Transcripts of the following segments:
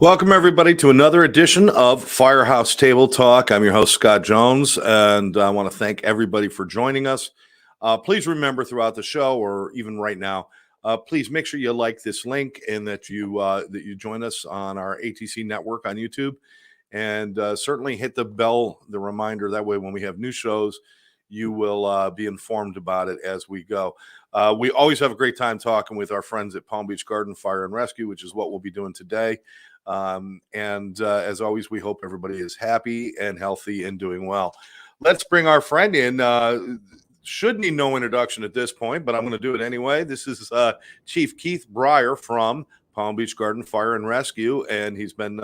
Welcome, everybody, to another edition of FireHouse Table Talk. I'm your host, Scott Jones, and I want to thank everybody for joining us. Please remember throughout the show, or even right now, please make sure you like this link and that you join us on our ATC network on YouTube, and certainly hit the bell, the reminder. That way, when we have new shows, you will be informed about it as we go. We always have a great time talking with our friends at Palm Beach Garden Fire and Rescue, which is what we'll be doing today. As always, we hope everybody is happy and healthy and doing well. Let's bring our friend in. Should need no introduction at this point, but I'm going to do it anyway. This is Chief Keith Bryer from Palm Beach Garden Fire and Rescue, and he's been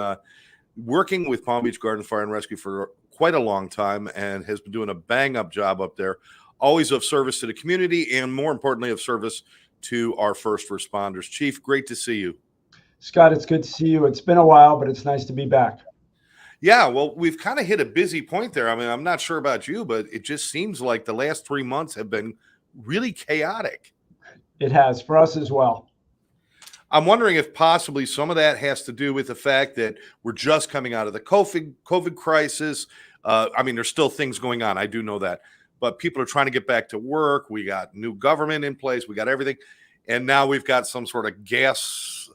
working with Palm Beach Garden Fire and Rescue for quite a long time and has been doing a bang-up job up there, always of service to the community and, more importantly, of service to our first responders. Chief, great to see you. Scott, it's good to see you. It's been a while, but it's nice to be back. Yeah, well, we've kind of hit a busy point there. I mean, I'm not sure about you, but it just seems like the last 3 months have been really chaotic. It has, for us as well. I'm wondering if possibly some of that has to do with the fact that we're just coming out of the COVID crisis. I mean, there's still things going on. I do know that. But people are trying to get back to work. We got new government in place. We got everything. And now we've got some sort of gas.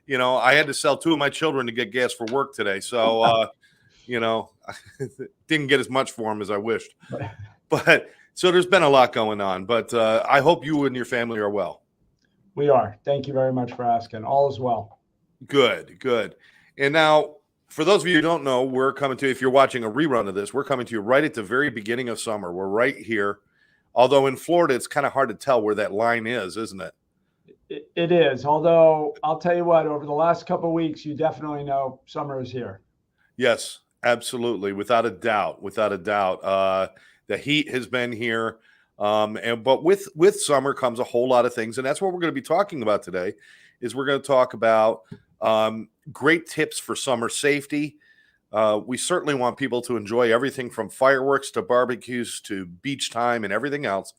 I had to sell 2 of my children to get gas for work today. So, didn't get as much for them as I wished. But so there's been a lot going on. But I hope you and your family are well. We are. Thank you very much for asking. All is well. Good. And now, for those of you who don't know, we're coming to, if you're watching a rerun of this, we're coming to you right at the very beginning of summer. We're right here. Although in Florida, it's kind of hard to tell where that line is, isn't it? It is. Although I'll tell you what, over the last couple of weeks, you definitely know summer is here. Yes, absolutely. Without a doubt. The heat has been here. But with summer comes a whole lot of things. And that's what we're going to be talking about today, is we're going to talk about great tips for summer safety. We certainly want people to enjoy everything from fireworks to barbecues to beach time and everything else.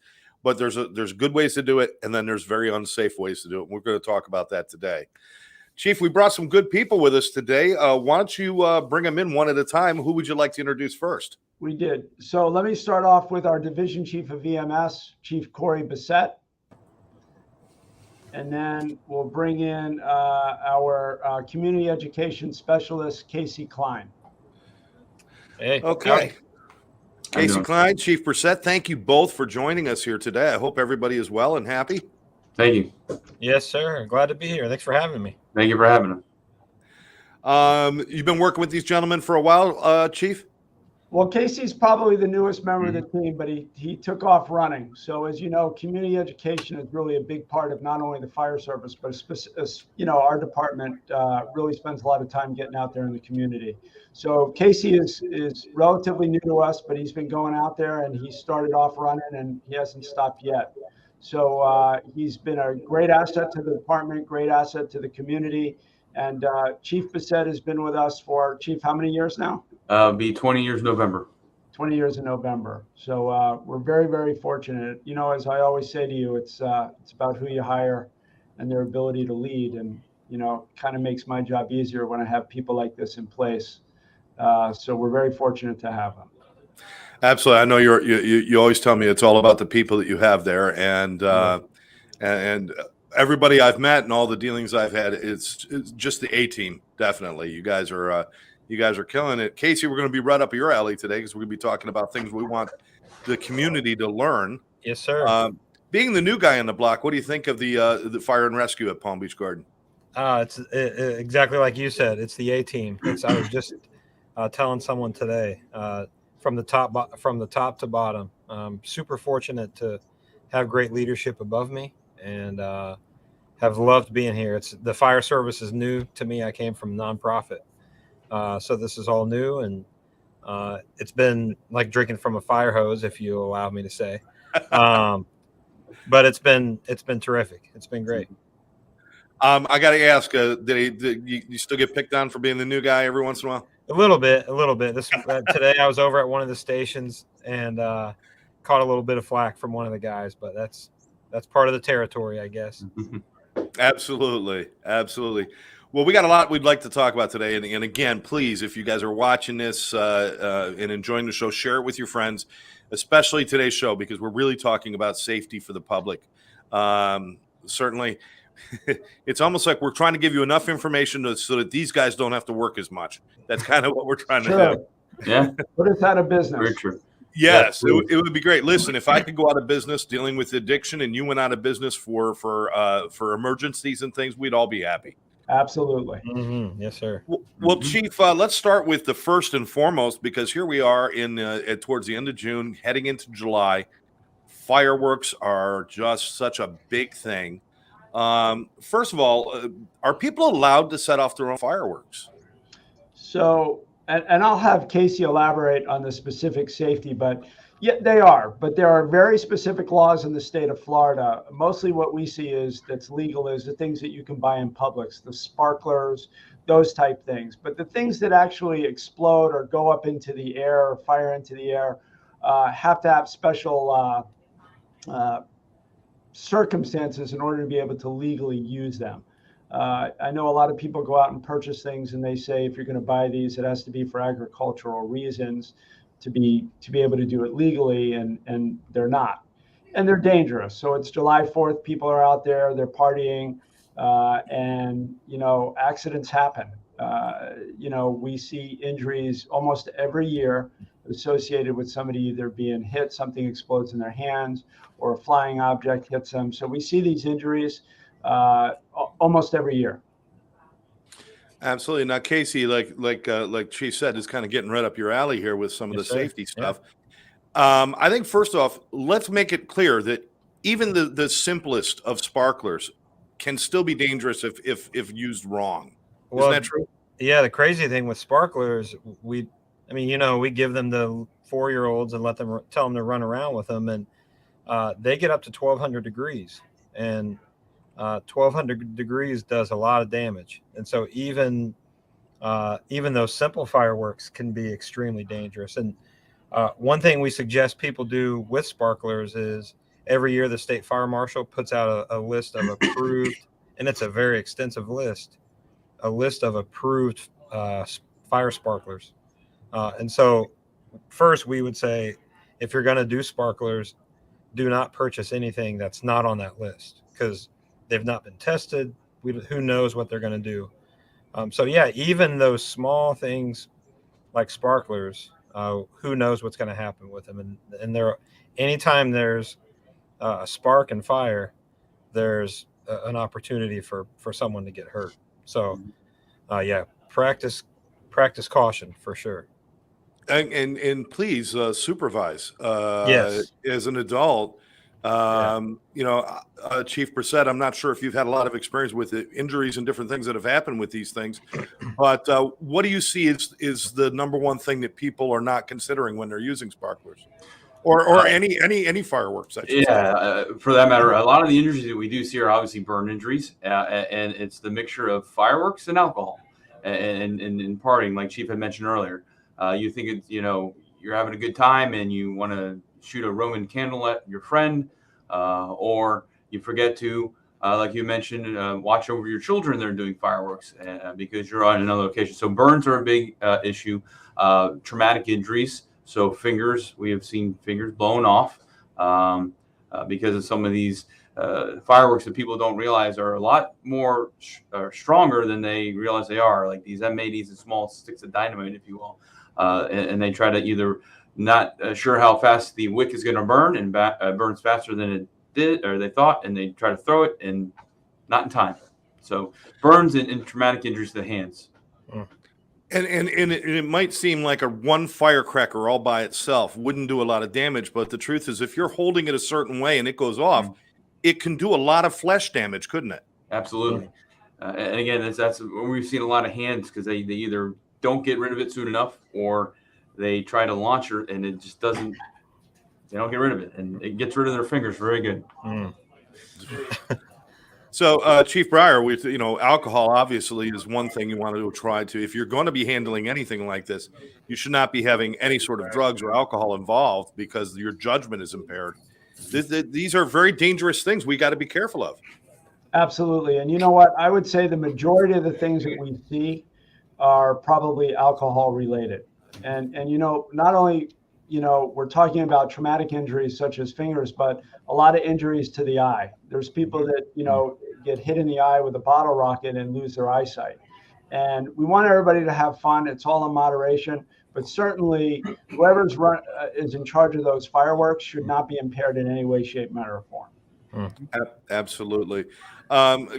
But there's good ways to do it, and then there's very unsafe ways to do it. We're going to talk about that today. Chief, we brought some good people with us today. Why don't you bring them in one at a time? Who would you like to introduce first? We did. So let me start off with our Division Chief of EMS, Chief Corey Bissett. And then we'll bring in our Community Education Specialist, Casey Klein. Hey. Okay. Casey Klein, Chief Brissett, thank you both for joining us here today. I hope everybody is well and happy. Thank you. Yes, sir. Glad to be here. Thanks for having me. Thank you for having us. You've been working with these gentlemen for a while, Chief? Well, Casey's probably the newest member of the team, but he took off running. So as you know, community education is really a big part of not only the fire service, but our department really spends a lot of time getting out there in the community. So Casey is relatively new to us, but he's been going out there and he started off running and he hasn't stopped yet. So he's been a great asset to the department, great asset to the community. And Chief Bissett has been with us for, Chief, how many years now? Be 20 years November. 20 years in November. So we're very, very fortunate. As I always say to you, it's about who you hire and their ability to lead. And, kind of makes my job easier when I have people like this in place. So we're very fortunate to have them. Absolutely. I know you always tell me it's all about the people that you have there. And everybody I've met and all the dealings I've had, it's just the A team. Definitely. You guys are killing it. Casey, we're going to be right up your alley today because we're going to be talking about things we want the community to learn. Yes, sir. Being the new guy on the block, what do you think of the fire and rescue at Palm Beach Garden? It's exactly like you said. It's the A team. I was just telling someone today, from the top to bottom. Super fortunate to have great leadership above me and have loved being here. The fire service is new to me. I came from nonprofit. So this is all new, and it's been like drinking from a fire hose, if you allow me to say. But it's been terrific. It's been great. I got to ask, did you still get picked on for being the new guy every once in a while? A little bit. Today I was over at one of the stations and caught a little bit of flack from one of the guys, but that's part of the territory, I guess. Absolutely. Well, we got a lot we'd like to talk about today. And again, please, if you guys are watching this and enjoying the show, share it with your friends, especially today's show, because we're really talking about safety for the public. Certainly, it's almost like we're trying to give you enough information so that these guys don't have to work as much. That's kind of what we're trying to do. Yeah. Put us out of business. Very true. Yes, it would be great. Listen, if I could go out of business dealing with addiction and you went out of business for emergencies and things, we'd all be happy. Absolutely. Mm-hmm. Yes, sir. Well, Chief, let's start with the first and foremost, because here we are towards the end of June, heading into July. Fireworks are just such a big thing. First of all, are people allowed to set off their own fireworks? So, and I'll have Casey elaborate on the specific safety, but yeah, they are. But there are very specific laws in the state of Florida. Mostly what we see is that's legal is the things that you can buy in Publix, the sparklers, those type things. But the things that actually explode or go up into the air or fire into the air have to have special circumstances in order to be able to legally use them. I know a lot of people go out and purchase things and they say, if you're going to buy these, it has to be for agricultural reasons to be able to do it legally, and they're not. And they're dangerous. So it's July 4th. People are out there, they're partying, and, accidents happen. We see injuries almost every year associated with somebody either being hit, something explodes in their hands, or a flying object hits them. So we see these injuries almost every year. Absolutely. Now, Casey, like Chief said, is kind of getting right up your alley here with some of the safety stuff. Yeah. I think first off, let's make it clear that even the simplest of sparklers can still be dangerous if used wrong. Well, isn't that true? Yeah. The crazy thing with sparklers, we give them the 4-year-olds and tell them to run around with them, and they get up to 1,200 degrees, and 1,200 degrees does a lot of damage. And so even those simple fireworks can be extremely dangerous. And one thing we suggest people do with sparklers is every year the state fire marshal puts out a list of approved, and it's a very extensive list, a list of approved fire sparklers. And so first we would say, if you're going to do sparklers, do not purchase anything that's not on that list, because they've not been tested. Who knows what they're going to do? So yeah, even those small things like sparklers, who knows what's going to happen with them? And anytime there's a spark and fire, there's an opportunity for someone to get hurt. So yeah, practice caution for sure. And please supervise. Yes. As an adult. Chief Brissett, I'm not sure if you've had a lot of experience with the injuries and different things that have happened with these things, but what do you see is the number one thing that people are not considering when they're using sparklers or any fireworks? For that matter, a lot of the injuries that we do see are obviously burn injuries, and it's the mixture of fireworks and alcohol and partying, like Chief had mentioned earlier. You think it's, you're having a good time and you want to shoot a Roman candle at your friend, or you forget to, like you mentioned, watch over your children. They're doing fireworks because you're on another location. So burns are a big issue. Traumatic injuries. So fingers, we have seen fingers blown off because of some of these fireworks that people don't realize are a lot more stronger than they realize they are, like these M80s and small sticks of dynamite, if you will. And they try to either not sure how fast the wick is going to burn, and burns faster than it did or they thought, and they try to throw it and not in time. So burns and traumatic injuries to the hands. And it might seem like one firecracker all by itself wouldn't do a lot of damage, but the truth is, if you're holding it a certain way and it goes off, it can do a lot of flesh damage, couldn't it? Absolutely. And again, that's we've seen a lot of hands because they either don't get rid of it soon enough, or they try to launch it and it just doesn't. They don't get rid of it, and it gets rid of their fingers very good. So, Chief Bryer, alcohol obviously is one thing you want to try to. If you're going to be handling anything like this, you should not be having any sort of drugs or alcohol involved because your judgment is impaired. These are very dangerous things we got to be careful of. Absolutely. And you know what? I would say the majority of the things that we see are probably alcohol related. And not only, we're talking about traumatic injuries such as fingers, but a lot of injuries to the eye. There's people that, get hit in the eye with a bottle rocket and lose their eyesight. And we want everybody to have fun. It's all in moderation, but certainly whoever's is in charge of those fireworks should not be impaired in any way, shape, manner, or form. Absolutely.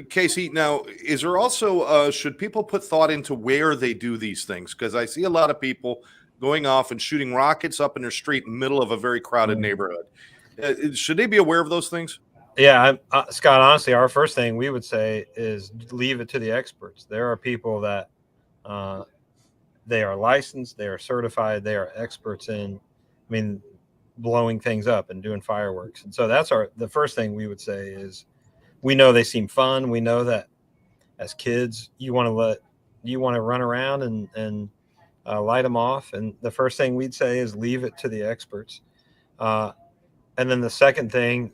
Casey, now, is there also, should people put thought into where they do these things? Because I see a lot of people going off and shooting rockets up in their street in the middle of a very crowded neighborhood. Should they be aware of those things? Yeah, Scott, honestly, our first thing we would say is leave it to the experts. There are people that they are licensed, they are certified, they are experts in, blowing things up and doing fireworks. And so that's the first thing we would say is, we know they seem fun. We know that as kids, you want to run around and light them off. And the first thing we'd say is leave it to the experts. And then the second thing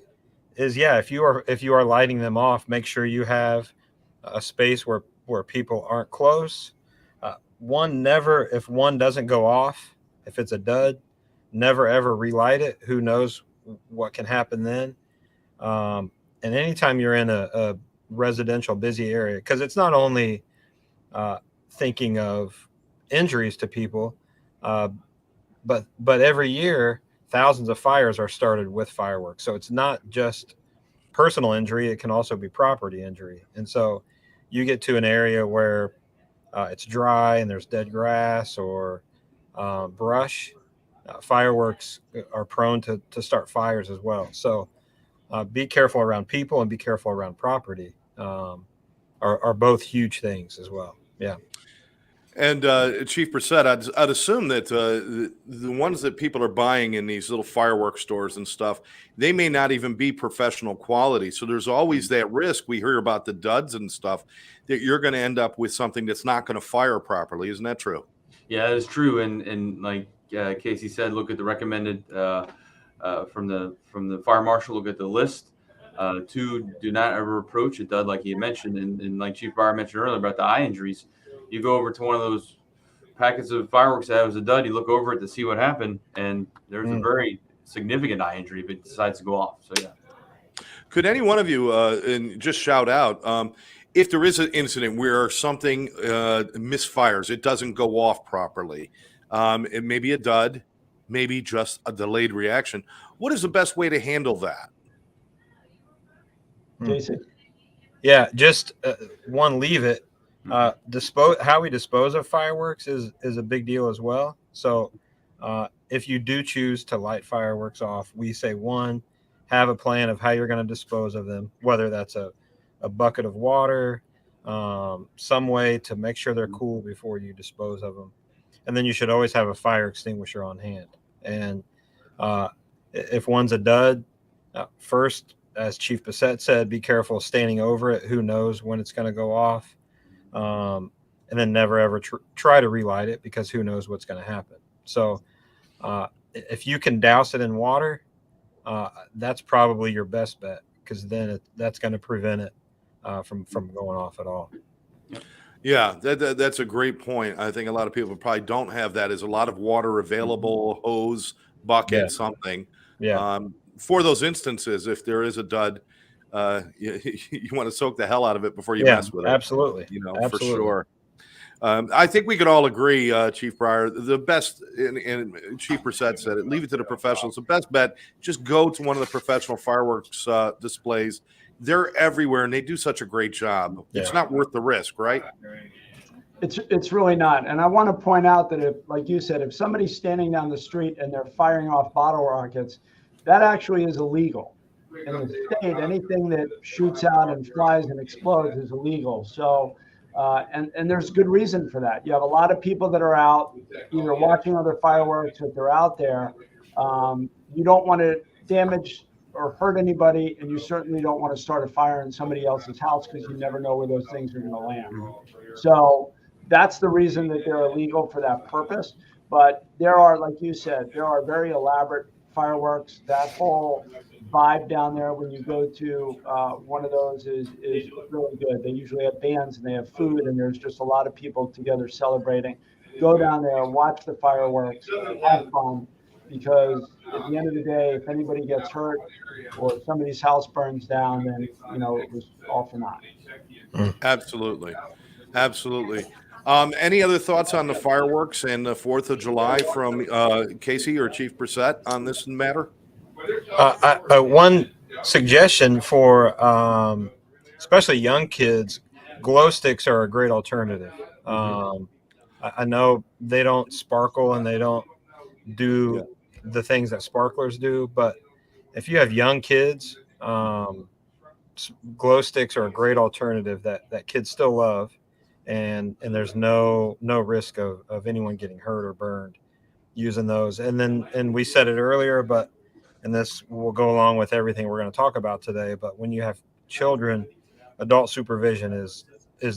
is, if you are lighting them off, make sure you have a space where people aren't close. If one doesn't go off, if it's a dud, never ever relight it. Who knows what can happen then? And anytime you're in a residential busy area, because it's not only thinking of injuries to people, but every year thousands of fires are started with fireworks. So it's not just personal injury, it can also be property injury. And so you get to an area where it's dry and there's dead grass or brush, fireworks are prone to start fires as well. So be careful around people and be careful around property are both huge things as well. Yeah. And Chief Brissett, I'd assume that the ones that people are buying in these little fireworks stores and stuff, they may not even be professional quality. So there's always that risk. We hear about the duds and stuff that you're going to end up with something that's not going to fire properly. Isn't that true? Yeah, it's true. And like Casey said, look at the recommended from the fire marshal. Look at the list. 2, do not ever approach a dud, like you mentioned, and like Chief Bryer mentioned earlier about the eye injuries. You go over to one of those packets of fireworks that was a dud, you look over it to see what happened, and there's a very significant eye injury if it decides to go off. So, yeah. Could any one of you, and just shout out, if there is an incident where something misfires, it doesn't go off properly, it may be a dud, maybe just a delayed reaction. What is the best way to handle that? Jason? Yeah, just leave it. How we dispose of fireworks is a big deal as well. So if you do choose to light fireworks off, we say, 1, have a plan of how you're going to dispose of them, whether that's a bucket of water, some way to make sure they're cool before you dispose of them. And then you should always have a fire extinguisher on hand. And if one's a dud, first, as Chief Brissett said, be careful standing over it. Who knows when it's going to go off? And then never ever try to relight it, because who knows what's going to happen. So if you can douse it in water, that's probably your best bet, because then that's going to prevent it from going off at all. Yeah, that's a great point. I think a lot of people probably don't have that. Is a lot of water available, hose, bucket, something. Yeah. For those instances, if there is a dud, you want to soak the hell out of it before you mess with it. Absolutely. For sure. I think we could all agree, Chief Bryer, the best, and Chief Brissett said it, leave it to the professionals. The best bet, just go to one of the professional fireworks displays. They're everywhere, and they do such a great job. Yeah. It's not worth the risk, right? It's really not. And I want to point out that if, like you said, if somebody's standing down the street and they're firing off bottle rockets, that actually is illegal. In the state, anything that shoots out and flies and explodes is illegal. So, and there's good reason for that. You have a lot of people that are out either watching other fireworks, if they're out there. You don't want to damage or hurt anybody, and you certainly don't want to start a fire in somebody else's house, because you never know where those things are going to land. So that's the reason that they're illegal, for that purpose. But there are, like you said, there are very elaborate fireworks. That whole vibe down there when you go to one of those is really good. They usually have bands and they have food, and there's just a lot of people together celebrating. Go down there, watch the fireworks, have fun, because at the end of the day, if anybody gets hurt or somebody's house burns down, then it was all for naught. Absolutely. Absolutely. Any other thoughts on the fireworks and the 4th of July from Casey or Chief Brissett on this matter? One suggestion for especially young kids, glow sticks are a great alternative. I know they don't sparkle and they don't do the things that sparklers do, but if you have young kids, glow sticks are a great alternative that kids still love, and there's no risk of anyone getting hurt or burned using those. And we said it earlier, and this will go along with everything we're going to talk about today, but when you have children, adult supervision is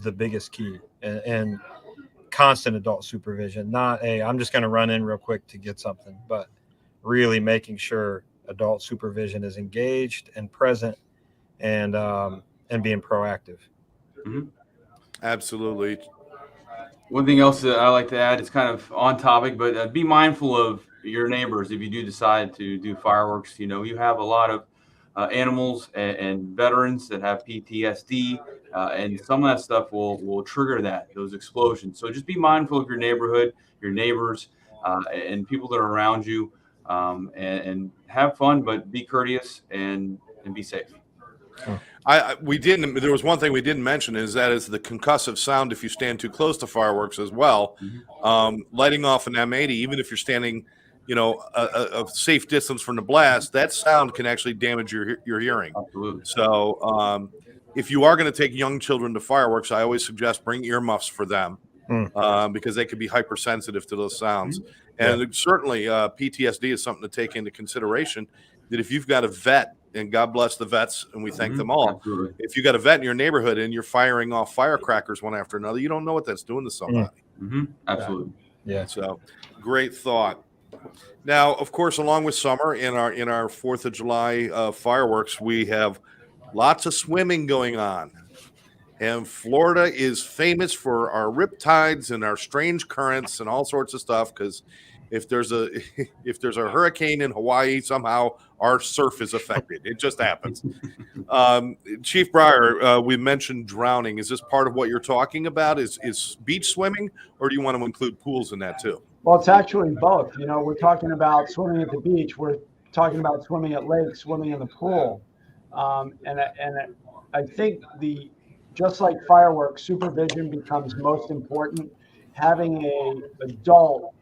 the biggest key, and constant adult supervision, not I'm just going to run in real quick to get something, but really making sure adult supervision is engaged and present and being proactive. Absolutely. One thing else that I like to add is kind of on topic, but be mindful of your neighbors if you do decide to do fireworks. You have a lot of animals and veterans that have PTSD, and some of that stuff will trigger those explosions. So just be mindful of your neighborhood, your neighbors, and people that are around you, and have fun, but be courteous and be safe. There was one thing we didn't mention is the concussive sound if you stand too close to fireworks as well. Lighting off an M80, even if you're standing, a safe distance from the blast, that sound can actually damage your hearing. Absolutely. So if you are going to take young children to fireworks, I always suggest bring earmuffs for them because they could be hypersensitive to those sounds. And certainly PTSD is something to take into consideration, that if you've got a vet, and God bless the vets, and we thank them all. Absolutely. If you got a vet in your neighborhood and you're firing off firecrackers one after another, you don't know what that's doing to somebody. Absolutely. Yeah. So great thought. Now, of course, along with summer in our 4th of July fireworks, we have lots of swimming going on. And Florida is famous for our riptides and our strange currents and all sorts of stuff, because if there's a hurricane in Hawaii, somehow our surf is affected. It just happens. Chief Bryer, we mentioned drowning. Is this part of what you're talking about? Is beach swimming, or do you want to include pools in that too? Well, it's actually both. We're talking about swimming at the beach. We're talking about swimming at lakes, swimming in the pool. And I think just like fireworks, supervision becomes most important. Having an adult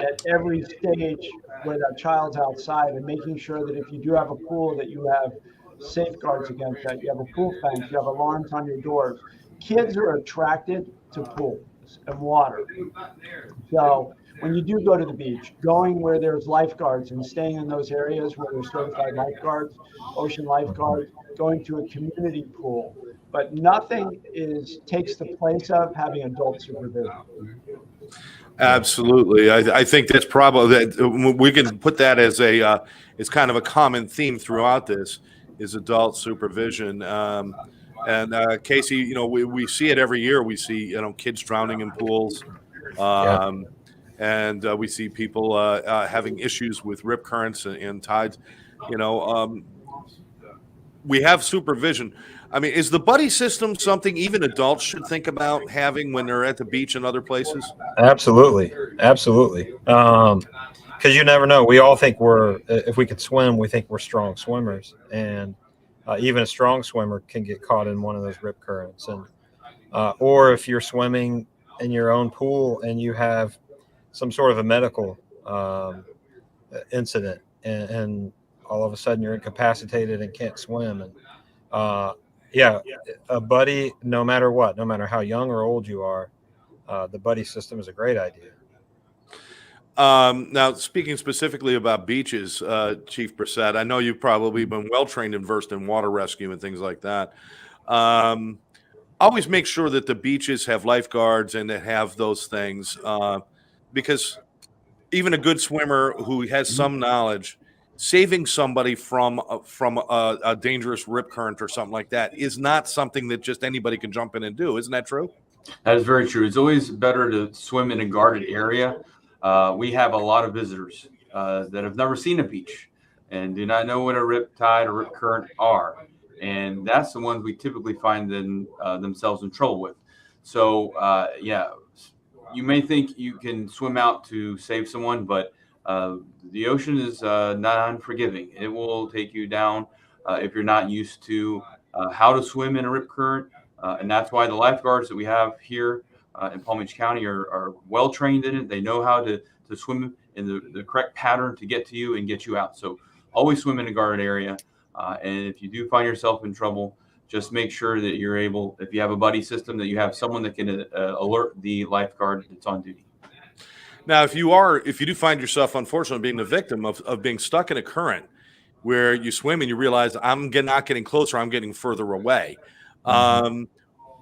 at every stage where that child's outside, and making sure that if you do have a pool, that you have safeguards against that. You have a pool fence, you have alarms on your doors. Kids are attracted to pools and water. So when you do go to the beach, going where there's lifeguards and staying in those areas where there's certified lifeguards, ocean lifeguards, going to a community pool. But nothing takes the place of having adult supervision. Absolutely. I think that's probably that we can put that as it's kind of a common theme throughout this is adult supervision. And Casey, we see it every year. We see, kids drowning in pools. And we see people having issues with rip currents and tides. We have supervision. I mean, is the buddy system something even adults should think about having when they're at the beach and other places? Absolutely. Because you never know. We all think if we can swim, we think we're strong swimmers. And even a strong swimmer can get caught in one of those rip currents. And or if you're swimming in your own pool and you have some sort of a medical incident and all of a sudden you're incapacitated and can't swim. And a buddy, no matter how young or old you are, the buddy system is a great idea. Now, speaking specifically about beaches, Chief Brissett, I know you've probably been well-trained and versed in water rescue and things like that. Always make sure that the beaches have lifeguards and that have those things, because even a good swimmer who has some knowledge, saving somebody from a dangerous rip current or something like that is not something that just anybody can jump in and do. Isn't that true? That is very true. It's always better to swim in a guarded area. We have a lot of visitors that have never seen a beach and do not know what a rip tide or rip current are. And that's the ones we typically find themselves in trouble with. So, you may think you can swim out to save someone, but the ocean is not unforgiving. It will take you down if you're not used to how to swim in a rip current. And that's why the lifeguards that we have here in Palm Beach County are well trained in it. They know how to swim in the correct pattern to get to you and get you out. So always swim in a guarded area. And if you do find yourself in trouble, just make sure that you're able, if you have a buddy system, that you have someone that can alert the lifeguard that's on duty. Now, if you do find yourself, unfortunately, being the victim of being stuck in a current where you swim and you realize not getting closer, I'm getting further away.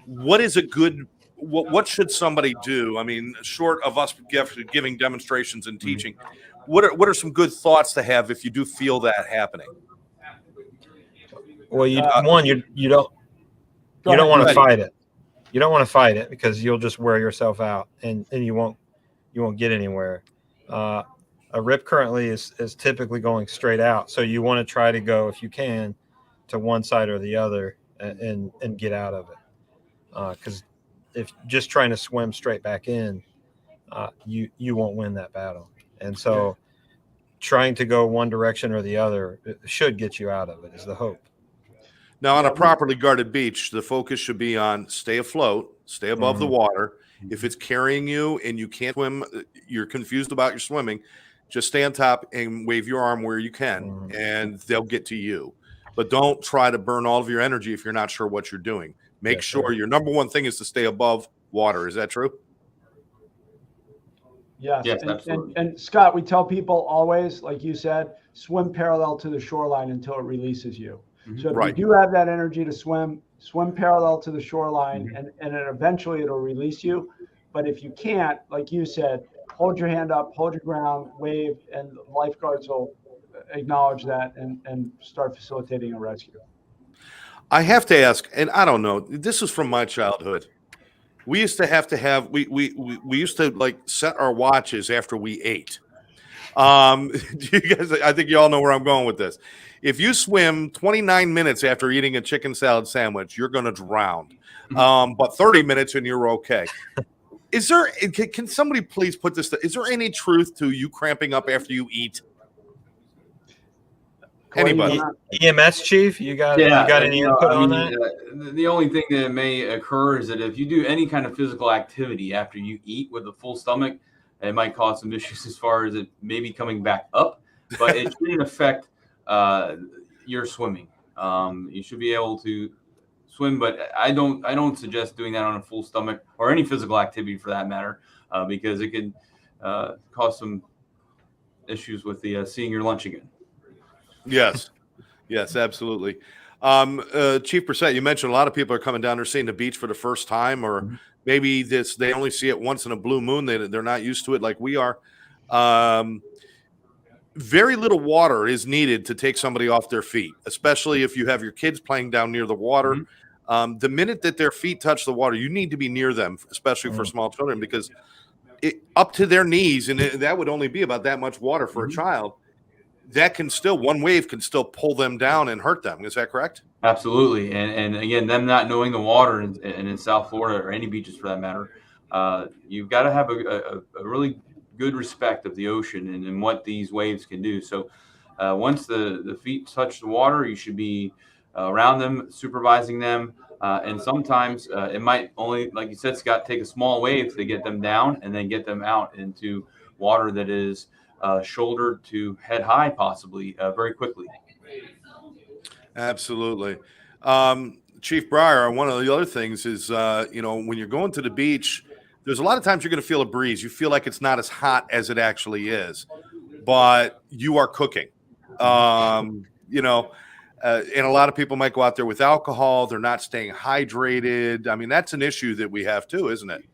What is a good, what should somebody do? I mean, short of us giving demonstrations and teaching, what are some good thoughts to have if you do feel that happening? Well, you don't want to fight it. You don't want to fight it because you'll just wear yourself out and you won't get anywhere. A rip currently is typically going straight out, so you want to try to go, if you can, to one side or the other and get out of it. Because if just trying to swim straight back in, you won't win that battle. And so trying to go one direction or the other should get you out of it is the hope. Now, on a properly guarded beach, the focus should be on stay afloat, stay above the water. If it's carrying you and you can't swim, you're confused about your swimming, just stay on top and wave your arm where you can, and they'll get to you. But don't try to burn all of your energy if you're not sure what you're doing. Make sure your number one thing is to stay above water. Is that true? Yes. Absolutely. And Scott, we tell people always, like you said, swim parallel to the shoreline until it releases you. So if you do have that energy to swim parallel to the shoreline, and then eventually it'll release you. But if you can't, like you said, hold your hand up, hold your ground, wave, and lifeguards will acknowledge that and start facilitating a rescue. I have to ask, and I don't know, this is from my childhood. We used to have we used to like set our watches after we ate. You guys, I think you all know where I'm going with this. If you swim 29 minutes after eating a chicken salad sandwich, you're going to drown. But 30 minutes and you're okay. Can somebody please put this? Is there any truth to you cramping up after you eat? Anybody? EMS chief, you got any input on that? The only thing that may occur is that if you do any kind of physical activity after you eat with a full stomach, it might cause some issues as far as it maybe coming back up, but it shouldn't affect your swimming. You should be able to swim, but I don't suggest doing that on a full stomach or any physical activity for that matter, because it can cause some issues with the seeing your lunch again. Yes, absolutely. Chief Brissett, you mentioned a lot of people are coming down there seeing the beach for the first time, or maybe they only see it once in a blue moon. They're not used to it like we are. Very little water is needed to take somebody off their feet, especially if you have your kids playing down near the water. The minute that their feet touch the water, you need to be near them, especially for small children, because up to their knees, and that would only be about that much water for a child. That can still, one wave can still pull them down and hurt them. Is that correct? Absolutely. And again, them not knowing the water in South Florida or any beaches for that matter, you've got to have a really good respect of the ocean and what these waves can do. So once the feet touch the water, you should be around them, supervising them. And sometimes it might only, like you said, Scott, take a small wave to get them down and then get them out into water that is shoulder to head high, possibly very quickly. Absolutely. Chief Bryer, one of the other things is, when you're going to the beach, there's a lot of times you're going to feel a breeze. You feel like it's not as hot as it actually is, but you are cooking. And a lot of people might go out there with alcohol. They're not staying hydrated. I mean, that's an issue that we have too, isn't it?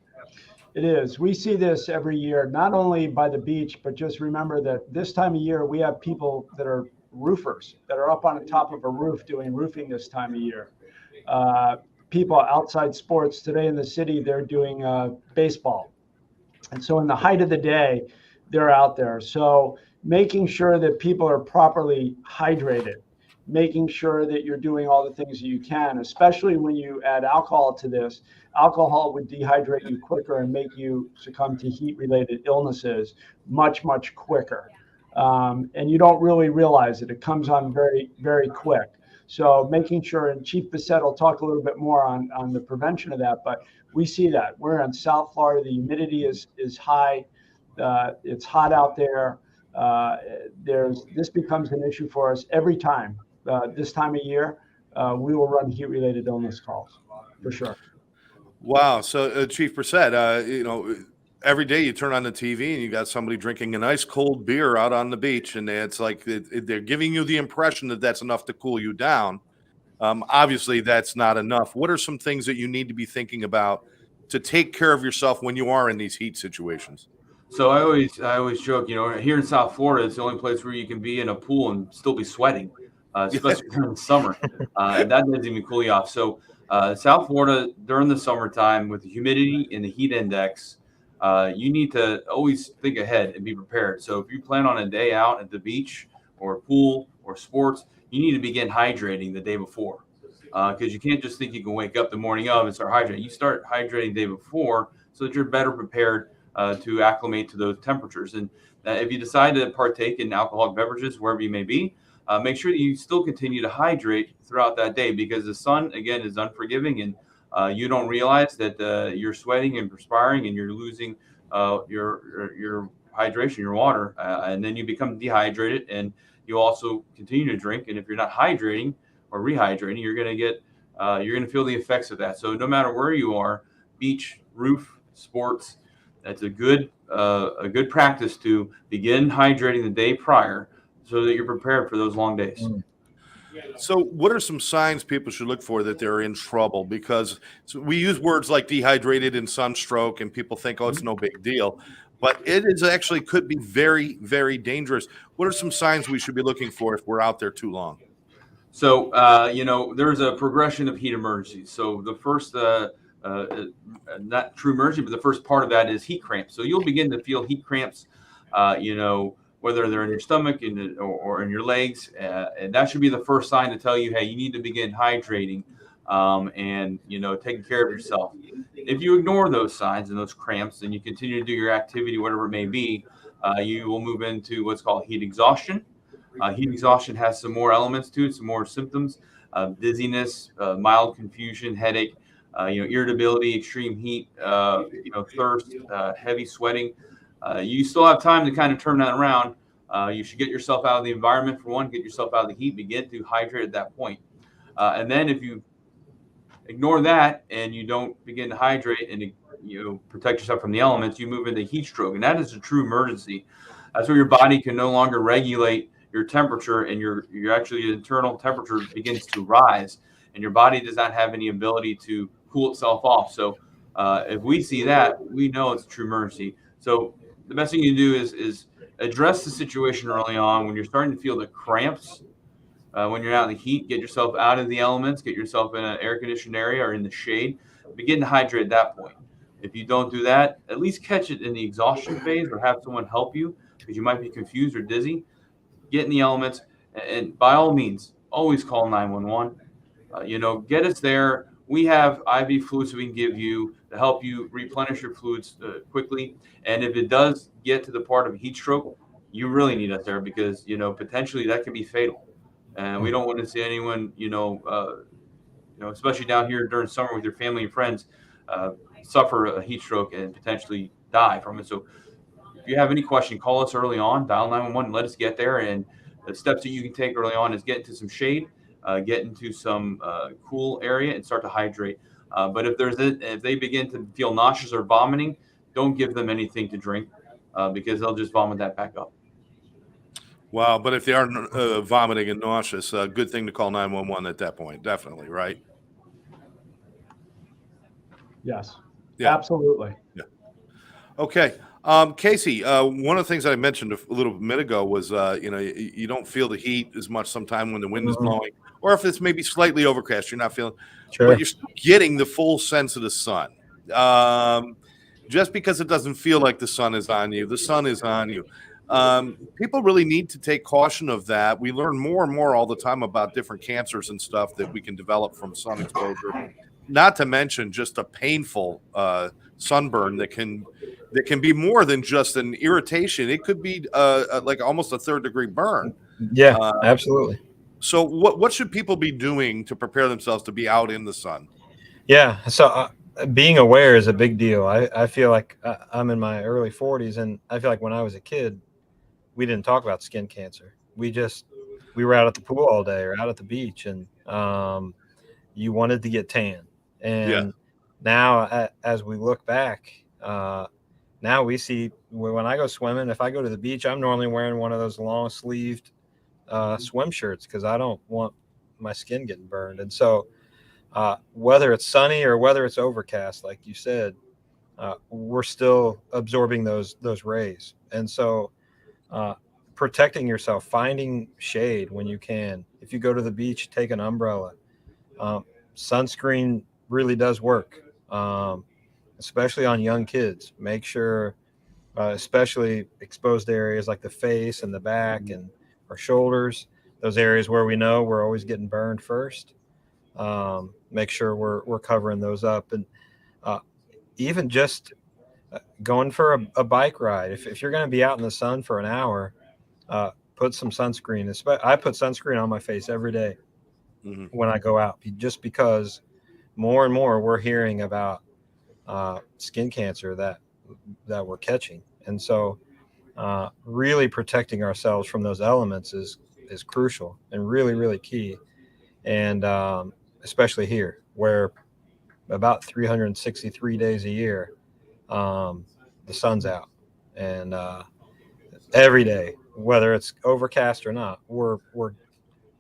It is. We see this every year, not only by the beach, but just remember that this time of year, we have people that are roofers that are up on the top of a roof doing roofing this time of year. People outside sports today in the city, they're doing baseball. And so in the height of the day, they're out there. So making sure that people are properly hydrated, making sure that you're doing all the things that you can, especially when you add alcohol to this. Alcohol would dehydrate you quicker and make you succumb to heat-related illnesses much, much quicker. And you don't really realize it. It comes on very, very quick. So making sure, and Chief Bissett will talk a little bit more on the prevention of that, but we see that. We're in South Florida. The humidity is high. It's hot out there. This becomes an issue for us every time. This time of year, we will run heat-related illness calls for sure. Wow. So, Chief Brissett, every day you turn on the TV and you got somebody drinking a nice cold beer out on the beach, and it's like they're giving you the impression that that's enough to cool you down. Obviously, that's not enough. What are some things that you need to be thinking about to take care of yourself when you are in these heat situations? So I always joke, here in South Florida, it's the only place where you can be in a pool and still be sweating, especially during the summer. And that doesn't even cool you off. So South Florida during the summertime with the humidity and the heat index, you need to always think ahead and be prepared. So if you plan on a day out at the beach or pool or sports, you need to begin hydrating the day before, because you can't just think you can wake up the morning of and start hydrating. You start hydrating the day before so that you're better prepared to acclimate to those temperatures. And if you decide to partake in alcoholic beverages, wherever you may be, make sure that you still continue to hydrate throughout that day, because the sun, again, is unforgiving, and you don't realize that you're sweating and perspiring and you're losing your hydration, your water, and then you become dehydrated, and you also continue to drink. And if you're not hydrating or rehydrating, you're going to feel the effects of that. So no matter where you are, beach, roof, sports, that's a good practice to begin hydrating the day prior so that you're prepared for those long days. So what are some signs people should look for that they're in trouble? Because we use words like dehydrated and sunstroke, and people think, oh, it's no big deal. But it is actually could be very, very dangerous. What are some signs we should be looking for if we're out there too long? So, there's a progression of heat emergencies. So the first, not true emergency, but the first part of that is heat cramps. So you'll begin to feel heat cramps, whether they're in your stomach or in your legs. And that should be the first sign to tell you, hey, you need to begin hydrating and taking care of yourself. If you ignore those signs and those cramps and you continue to do your activity, whatever it may be, you will move into what's called heat exhaustion. Heat exhaustion has some more elements to it, some more symptoms: dizziness, mild confusion, headache, irritability, extreme heat, thirst, heavy sweating. You still have time to kind of turn that around. You should get yourself out of the environment, for one, get yourself out of the heat, begin to hydrate at that point. And then if you ignore that and you don't begin to hydrate and protect yourself from the elements, you move into heat stroke. And that is a true emergency. That's where your body can no longer regulate your temperature, and your internal temperature begins to rise, and your body does not have any ability to cool itself off. So if we see that, we know it's a true emergency. So the best thing you do is address the situation early on. When you're starting to feel the cramps, when you're out in the heat, get yourself out of the elements, get yourself in an air conditioned area or in the shade, begin to hydrate at that point. If you don't do that, at least catch it in the exhaustion phase or have someone help you, because you might be confused or dizzy. Get in the elements, and by all means, always call 911. Get us there. We have IV fluids we can give you to help you replenish your fluids quickly. And if it does get to the part of heat stroke, you really need us there, because potentially that can be fatal. And we don't want to see anyone, especially down here during summer with your family and friends, suffer a heat stroke and potentially die from it. So if you have any question, call us early on, dial 911, let us get there. And the steps that you can take early on is get into some shade, get into some cool area, and start to hydrate. But if they begin to feel nauseous or vomiting, don't give them anything to drink, because they'll just vomit that back up. Wow. But if they are vomiting and nauseous, good thing to call 911 at that point. Definitely. Right. Yes. Yeah. Absolutely. Yeah. Okay. Casey, one of the things that I mentioned a little bit ago was, you don't feel the heat as much sometime when the wind is blowing, or if it's maybe slightly overcast, you're not feeling, Sure. but you're still getting the full sense of the sun. Just because it doesn't feel like the sun is on you, the sun is on you. People really need to take caution of that. We learn more and more all the time about different cancers and stuff that we can develop from sun exposure. Not to mention just a painful sunburn that can be more than just an irritation. It could be like almost a third-degree burn. Yeah, absolutely. So what should people be doing to prepare themselves to be out in the sun? Yeah. So being aware is a big deal. I feel like I'm in my early 40s, and I feel like when I was a kid, we didn't talk about skin cancer. We were out at the pool all day or out at the beach, and you wanted to get tan. And now, as we look back, now we see when I go swimming, if I go to the beach, I'm normally wearing one of those long sleeved swim shirts because I don't want my skin getting burned. And so whether it's sunny or whether it's overcast, like you said, we're still absorbing those rays. And so protecting yourself, finding shade when you can. If you go to the beach, take an umbrella. Sunscreen really does work, especially on young kids. Make sure, especially exposed areas like the face and the back and our shoulders, those areas where we know we're always getting burned first. Make sure we're covering those up. And even just going for a bike ride. If you're going to be out in the sun for an hour, put some sunscreen. I put sunscreen on my face every day when I go out, just because more and more we're hearing about skin cancer that we're catching. And so really protecting ourselves from those elements is crucial and really, really key. And especially here, where about 363 days a year, the sun's out, and every day, whether it's overcast or not, we're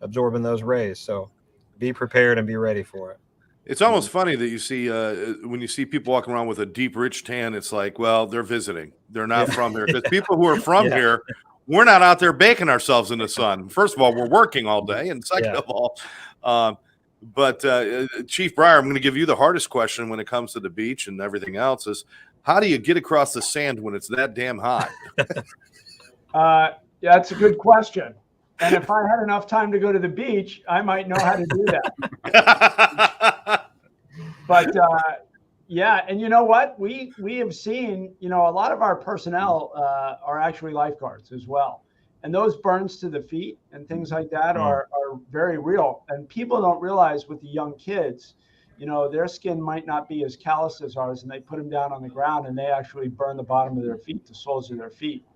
absorbing those rays. So be prepared and be ready for it. It's almost funny that you see when you see people walking around with a deep, rich tan, it's like, well, they're visiting. They're not from here. Because people who are from here, we're not out there baking ourselves in the sun. First of all, we're working all day. And second of all, but Chief Bryer, I'm going to give you the hardest question when it comes to the beach and everything else is, how do you get across the sand when it's that damn hot? That's a good question. And if I had enough time to go to the beach, I might know how to do that. But and you know what? We have seen, a lot of our personnel are actually lifeguards as well. And those burns to the feet and things like that are very real. And people don't realize with the young kids, their skin might not be as callous as ours, and they put them down on the ground and they actually burn the bottom of their feet, the soles of their feet.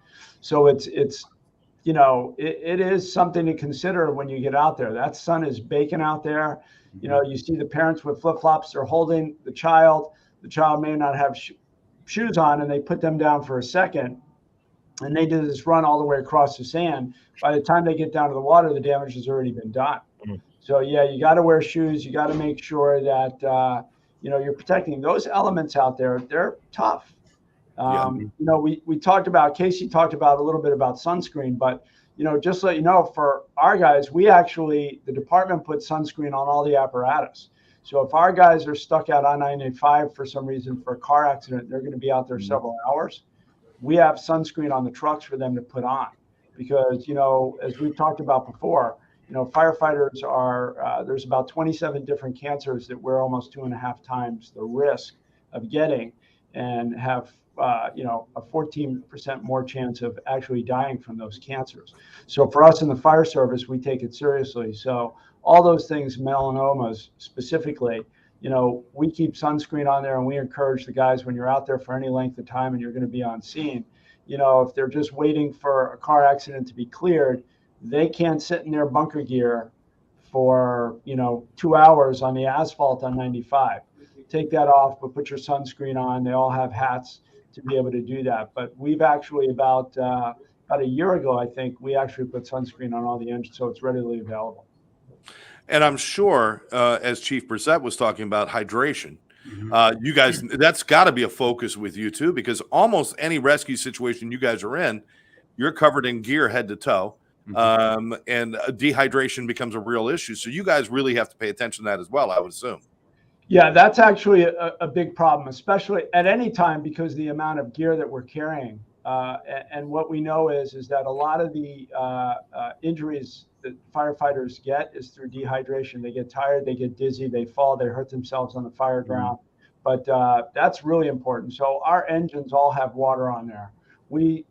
So it is something to consider when you get out there. That sun is baking out there. You see the parents with flip-flops, they're holding the child. The child may not have shoes on, and they put them down for a second, and they do this run all the way across the sand. By the time they get down to the water, the damage has already been done. So, you got to wear shoes. You got to make sure that, you're protecting those elements out there. They're tough. We talked about, Casey talked about a little bit about sunscreen, but, just to let you know, for our guys, the department puts sunscreen on all the apparatus. So if our guys are stuck out on I-95 for some reason for a car accident, they're going to be out there several hours. We have sunscreen on the trucks for them to put on because, as we've talked about before, firefighters are, there's about 27 different cancers that we're almost 2.5 times the risk of getting and have, a 14% more chance of actually dying from those cancers. So for us in the fire service, we take it seriously. So all those things, melanomas specifically, we keep sunscreen on there, and we encourage the guys when you're out there for any length of time and you're going to be on scene, if they're just waiting for a car accident to be cleared, they can't sit in their bunker gear for, 2 hours on the asphalt on 95. Take that off, but put your sunscreen on. They all have hats to be able to do that. But we've actually about a year ago, I think, we actually put sunscreen on all the engines, so it's readily available. And I'm sure, as Chief Brissett was talking about hydration, You guys, that's got to be a focus with you too, because almost any rescue situation you guys are in, you're covered in gear head to toe. And dehydration becomes a real issue. So you guys really have to pay attention to that as well, I would assume. Yeah, that's actually a big problem, especially at any time, because the amount of gear that we're carrying. And what we know is that a lot of the injuries that firefighters get is through dehydration. They get tired, they get dizzy, they fall, they hurt themselves on the fire ground. But that's really important. So our engines all have water on there. We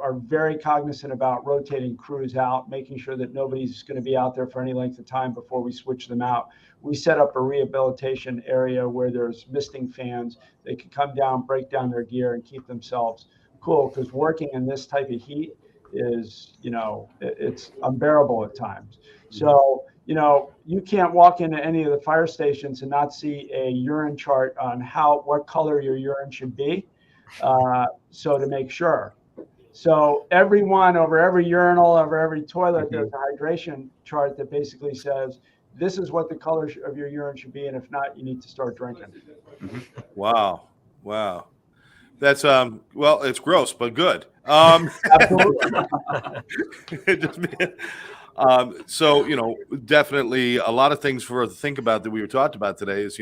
are very cognizant about rotating crews out, making sure that nobody's going to be out there for any length of time before we switch them out. We set up a rehabilitation area where there's misting fans. They can come down, break down their gear, and keep themselves cool, because working in this type of heat is, it's unbearable at times. So, you can't walk into any of the fire stations and not see a urine chart on what color your urine should be. So to make sure. So everyone, over every urinal, over every toilet, there's a hydration chart that basically says, this is what the color of your urine should be, and if not, you need to start drinking. Wow. That's well, it's gross, but good. Absolutely. So definitely a lot of things for us to think about that we were talked about today is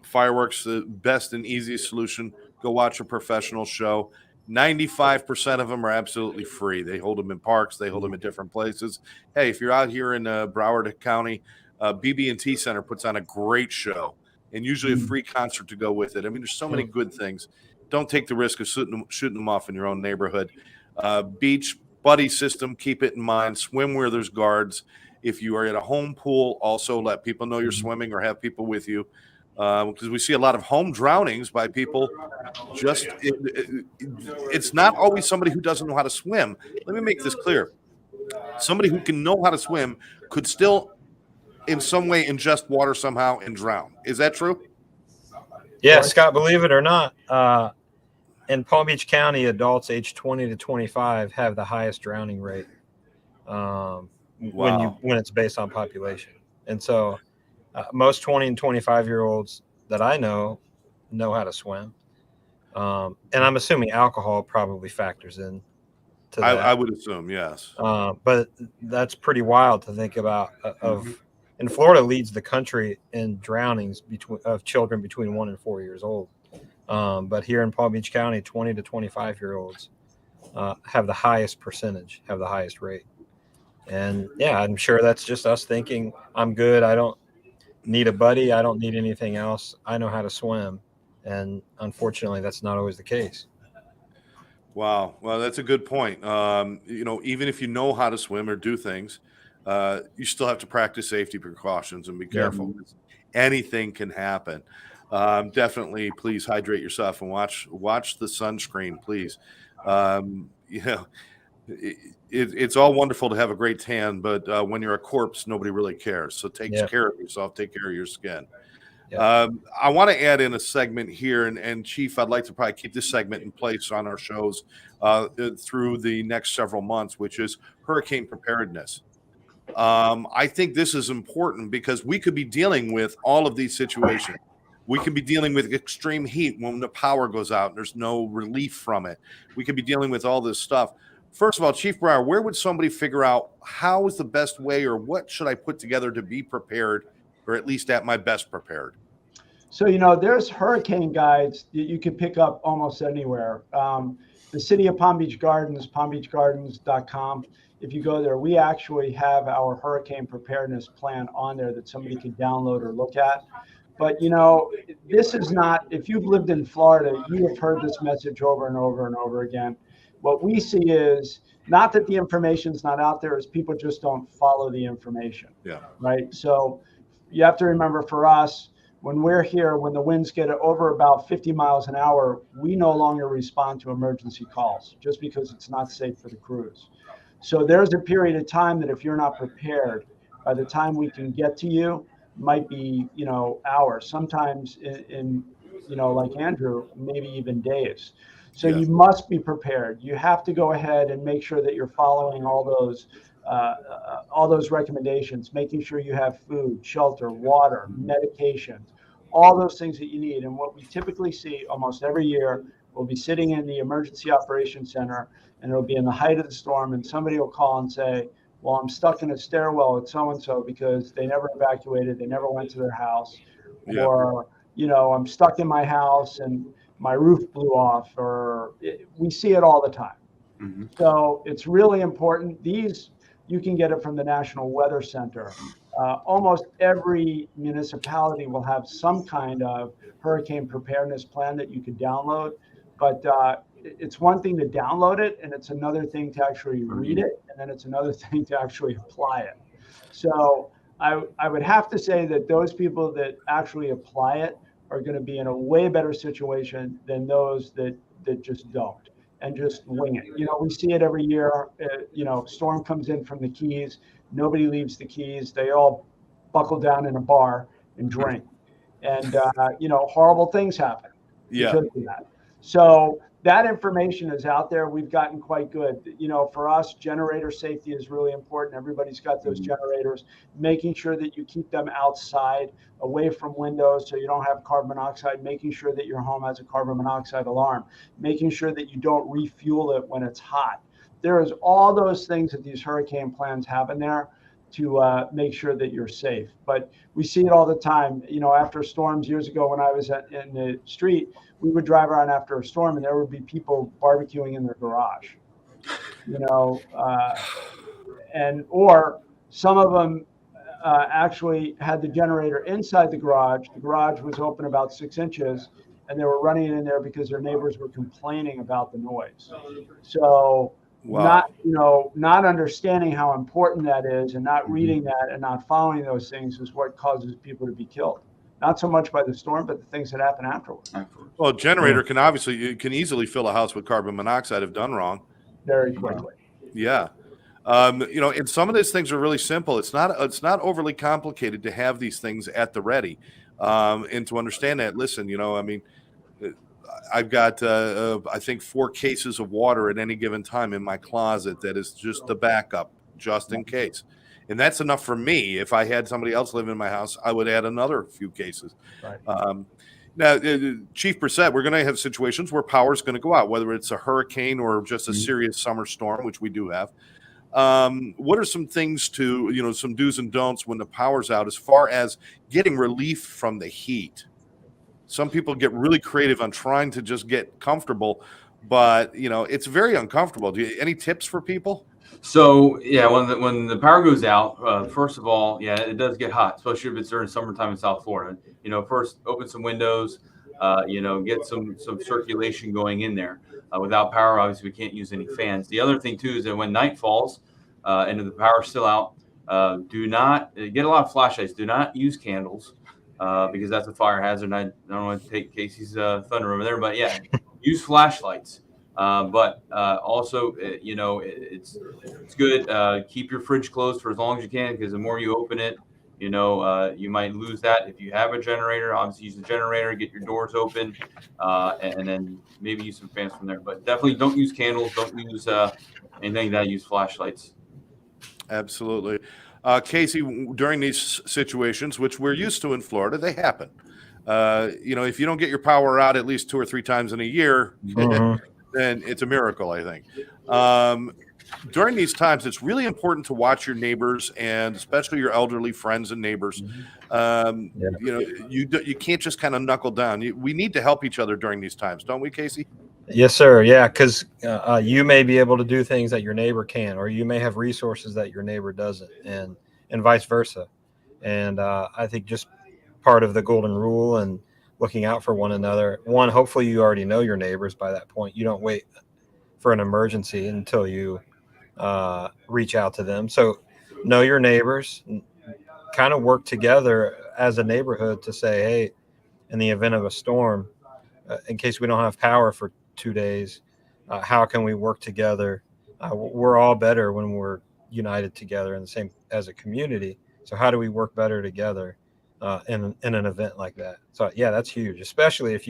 fireworks, the best and easiest solution. Go watch a professional show. 95% of them are absolutely free. They hold them in parks. They hold them in different places. Hey, if you're out here in Broward County, BB&T Center puts on a great show and usually a free concert to go with it. I mean, there's so many good things. Don't take the risk of shooting them off in your own neighborhood. Beach buddy system, keep it in mind. Swim where there's guards. If you are at a home pool, also let people know you're swimming or have people with you. Because we see a lot of home drownings by people. It's not always somebody who doesn't know how to swim. Let me make this clear. Somebody who can know how to swim could still, in some way, ingest water somehow and drown. Is that true? Yeah, Scott, believe it or not, in Palm Beach County, adults age 20 to 25 have the highest drowning rate when it's based on population. And so most 20 and 25-year-olds that I know how to swim. And I'm assuming alcohol probably factors in to that. I would assume, yes. But that's pretty wild to think about. And Florida leads the country in drownings of children between 1 and 4 years old. But here in Palm Beach County, 20 to 25-year-olds have the highest percentage, have the highest rate. And yeah, I'm sure that's just us thinking, I'm good. I don't need a buddy. I don't need anything else. I know how to swim. And unfortunately, that's not always the case. Wow. Well, that's a good point. Even if you know how to swim or do things, you still have to practice safety precautions and be careful. Anything can happen. Definitely, please hydrate yourself and watch the sunscreen, please. It's all wonderful to have a great tan, but when you're a corpse, nobody really cares. So take care of yourself. Take care of your skin. I want to add in a segment here, and Chief, I'd like to probably keep this segment in place on our shows through the next several months, which is hurricane preparedness. I think this is important because we could be dealing with all of these situations. We could be dealing with extreme heat when the power goes out and there's no relief from it. We could be dealing with all this stuff. First of all, Chief Bryer, where would somebody figure out how is the best way, or what should I put together to be prepared, or at least at my best prepared? So, there's hurricane guides that you can pick up almost anywhere. The City of Palm Beach Gardens, palmbeachgardens.com. If you go there, we actually have our hurricane preparedness plan on there that somebody can download or look at. But, this is not, if you've lived in Florida, you have heard this message over and over and over again. What we see is not that the information's not out there, is people just don't follow the information. Yeah. Right. So you have to remember, for us, when we're here, when the winds get over about 50 miles an hour, we no longer respond to emergency calls just because it's not safe for the crews. So there's a period of time that if you're not prepared, by the time we can get to you, might be, hours, sometimes in like Andrew, maybe even days. So you must be prepared. You have to go ahead and make sure that you're following all those recommendations, making sure you have food, shelter, water, medications, all those things that you need. And what we typically see almost every year, we'll be sitting in the emergency operations center, and it'll be in the height of the storm, and somebody will call and say, well, I'm stuck in a stairwell at so-and-so because they never evacuated, they never went to their house. Yeah. Or, I'm stuck in my house and my roof blew off, we see it all the time. Mm-hmm. So it's really important. You can get it from the National Weather Center. Almost every municipality will have some kind of hurricane preparedness plan that you could download, but it's one thing to download it, and it's another thing to actually read it, and then it's another thing to actually apply it. So I would have to say that those people that actually apply it are going to be in a way better situation than those that just don't and just wing it. We see it every year. Storm comes in from the Keys. Nobody leaves the Keys. They all buckle down in a bar and drink. And, horrible things happen because of that. So that information is out there. We've gotten quite good. For us, generator safety is really important. Everybody's got those generators, making sure that you keep them outside, away from windows so you don't have carbon monoxide, making sure that your home has a carbon monoxide alarm, making sure that you don't refuel it when it's hot. There's all those things that these hurricane plans have in there to make sure that you're safe. But we see it all the time. After storms years ago, when I was in the street, we would drive around after a storm and there would be people barbecuing in their garage, or some of them actually had the generator inside the garage. The garage was open about 6 inches and they were running in there because their neighbors were complaining about the noise. So Wow. not understanding how important that is and not reading that and not following those things is what causes people to be killed. Not so much by the storm, but the things that happen afterwards. Well, a generator can easily fill a house with carbon monoxide if done wrong. Very quickly. Yeah. And some of these things are really simple. It's not overly complicated to have these things at the ready. And to understand that, listen, I've got, I think 4 cases of water at any given time in my closet that is just the backup, just in case. And that's enough for me. If I had somebody else living in my house, I would add another few cases. Right. Now, Chief Brissett, we're going to have situations where power is going to go out, whether it's a hurricane or just a serious summer storm, which we do have. What are some things some do's and don'ts when the power's out as far as getting relief from the heat? Some people get really creative on trying to just get comfortable, but it's very uncomfortable. Any tips for people? So yeah, when the power goes out, first of all, yeah, it does get hot, especially if it's during summertime in South Florida. First open some windows, get some circulation going in there. Without power, obviously we can't use any fans. The other thing too is that when night falls and the power's still out, do not get a lot of flashlights. Do not use candles because that's a fire hazard. I don't want to take Casey's thunder over there, but yeah, use flashlights. But also, it's good. Keep your fridge closed for as long as you can, because the more you open it, you might lose that. If you have a generator, obviously use the generator, get your doors open, and then maybe use some fans from there. But definitely don't use candles. Don't use anything that use flashlights. Absolutely. Casey, during these situations, which we're used to in Florida, they happen. If you don't get your power out at least 2 or 3 times in a year, then it's a miracle, I think. During these times, it's really important to watch your neighbors and especially your elderly friends and neighbors. You can't just kind of knuckle down. We need to help each other during these times, don't we, Casey? Yes, sir. Yeah, because you may be able to do things that your neighbor can, or you may have resources that your neighbor doesn't, and vice versa. And I think just part of the golden rule and looking out for one another. One, hopefully you already know your neighbors by that point. You don't wait for an emergency until you reach out to them. So know your neighbors, kind of work together as a neighborhood to say, hey, in the event of a storm, in case we don't have power for 2 days, how can we work together? We're all better when we're united together in the same as a community. So how do we work better together in an event like that? So yeah, that's huge, especially if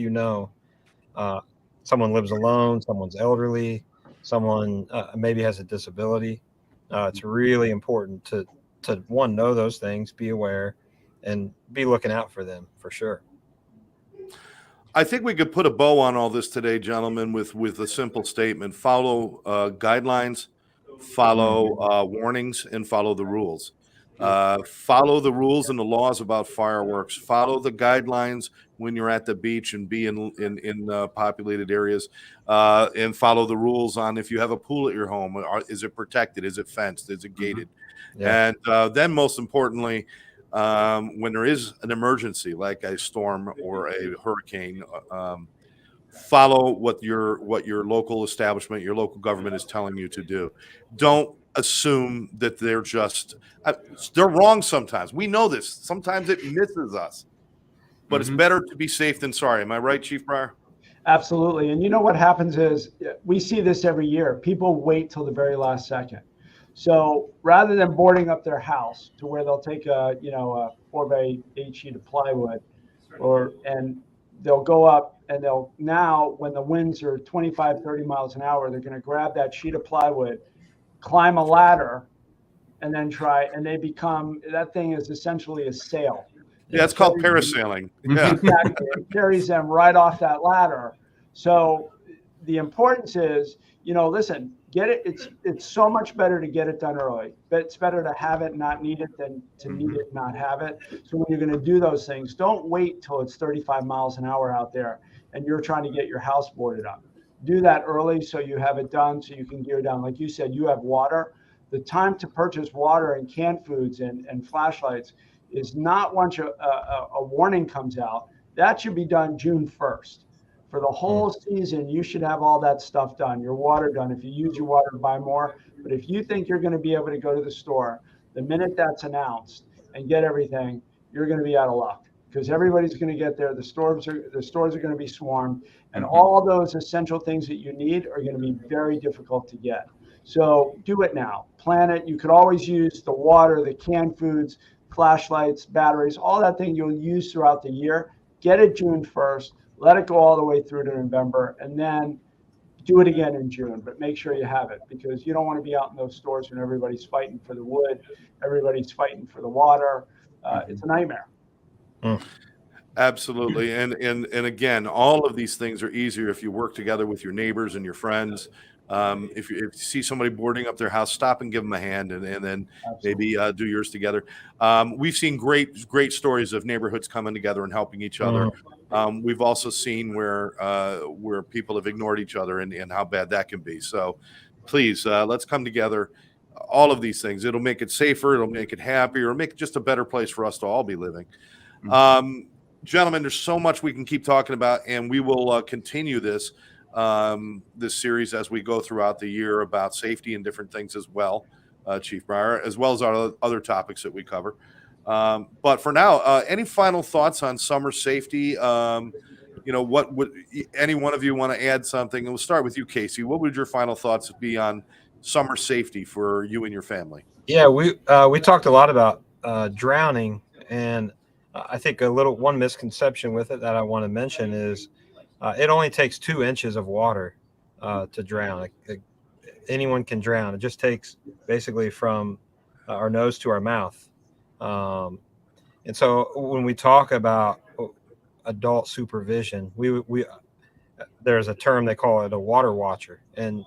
someone lives alone, someone's elderly, someone maybe has a disability. It's really important to one, know those things, be aware, and be looking out for them for sure. I think we could put a bow on all this today, gentlemen, with a simple statement: follow guidelines, follow warnings, and follow the rules. Follow the rules and the laws about fireworks. Follow the guidelines when you're at the beach and be in populated areas, and follow the rules on if you have a pool at your home. Is it protected? Is it fenced? Is it gated? Yeah. And then, most importantly, when there is an emergency like a storm or a hurricane, follow what your local establishment, your local government is telling you to do. Don't assume that they're just they're wrong sometimes. We know this. Sometimes it misses us, but it's better to be safe than sorry. Am I right, Chief Bryer? Absolutely. And you know what happens is we see this every year. People wait till the very last second. So rather than boarding up their house to where they'll take a 4x8 sheet of plywood, and they'll go up and now when the winds are 25, 30 miles an hour, they're going to grab that sheet of plywood, climb a ladder, and then that thing is essentially a sail. Yeah, it's called parasailing. Yeah. Exactly. It carries them right off that ladder. So the importance is, listen, get it. It's so much better to get it done early, but it's better to have it and not need it than to need it and not have it. So when you're going to do those things, don't wait till it's 35 miles an hour out there and you're trying to get your house boarded up. Do that early so you have it done, so you can gear down. Like you said, you have water. The time to purchase water and canned foods and flashlights is not once a warning comes out. That should be done June 1st. For the whole season, you should have all that stuff done, your water done. If you use your water to buy more, but if you think you're going to be able to go to the store, the minute that's announced and get everything, you're going to be out of luck because everybody's going to get there. The stores are going to be swarmed, and all those essential things that you need are going to be very difficult to get. So do it now. Plan it. You could always use the water, the canned foods, flashlights, batteries, all that thing you'll use throughout the year. Get it June 1st. Let it go all the way through to November, and then do it again in June. But make sure you have it because you don't want to be out in those stores when everybody's fighting for the wood, everybody's fighting for the water. It's a nightmare. Absolutely. And again, all of these things are easier if you work together with your neighbors and your friends. If you see somebody boarding up their house, stop and give them a hand, and then maybe do yours together. We've seen great stories of neighborhoods coming together and helping each other. We've also seen where people have ignored each other and how bad that can be. So please, let's come together. All of these things, it'll make it safer, it'll make it happier, it'll make it just a better place for us to all be living. Gentlemen, there's so much we can keep talking about, and we will continue this series as we go throughout the year about safety and different things as well, Chief Bryer, as well as our other topics that we cover. But for now, any final thoughts on summer safety? What would any one of you want to add something? And we'll start with you, Casey. What would your final thoughts be on summer safety for you and your family? Yeah, we talked a lot about drowning, and I think one misconception with it that I want to mention is it only takes 2 inches of water to drown. Anyone can drown. It just takes basically from our nose to our mouth. And so when we talk about adult supervision, there's a term they call it a water watcher. And